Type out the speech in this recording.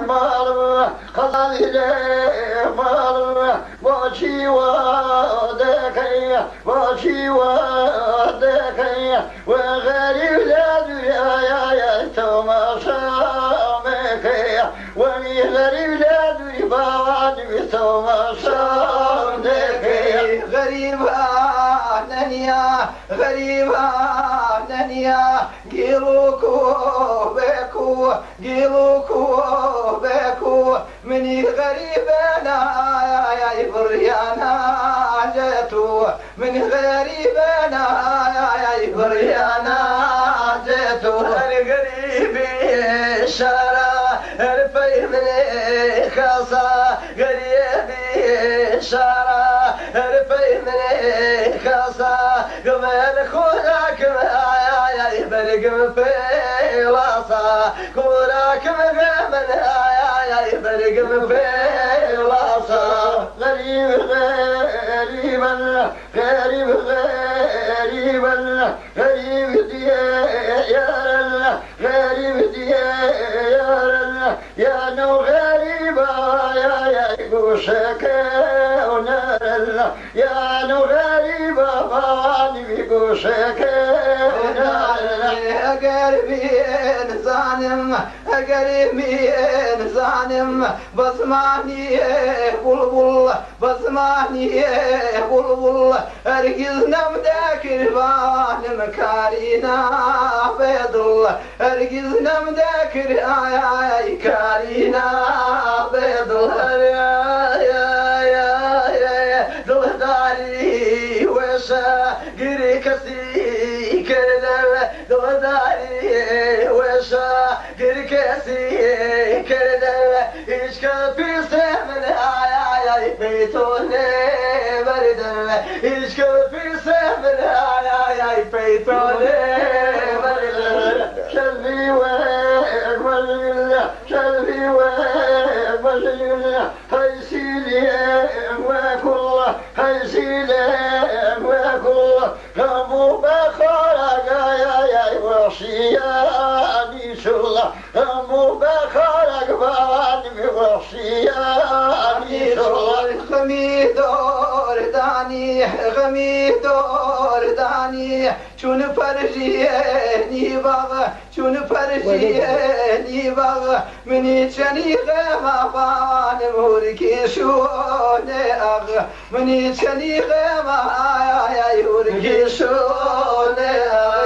malım kazan ile malım vaçiva dekay ve garipler dünyaya tamaşa mekay ve garipler dünyaya tamaşa mekay غريبان يا قلوكو بكو مني غريبنا يا إبريانا جيتو من غريبنا يا إبريانا جيتو الغريب شارع الفيم خاصة غريبي شارع الفيم خاصة قبل خوراك يا يبرق في راسه خوراك من يا يبرق في راسه غريب ديار يا نو غريبة يا يقوشك ونار يا نو غريبة فاني بيقوشك ونار قلبي إنسان بسمعني بلبل أرجزنا مذاكر بان مكارينا بيضل أرجزنا مذاكر آي كارينا بيضل يا دل داري وشا قري كسي كردل دل داري وشا قري كسي كردل إيش كفي سمن آي بيتوني بردل إيش كفي سمن آي بيتوني بردل شلبي وأقبل هيسيلي وكل همو بخارق يا وحشياني شلا همو بخارق باني وحشياني شلا غميدور داني چون فرجيني باغ مني چني غمافان موركي شوني اغ مني چني غما يا يوركي شوني اغ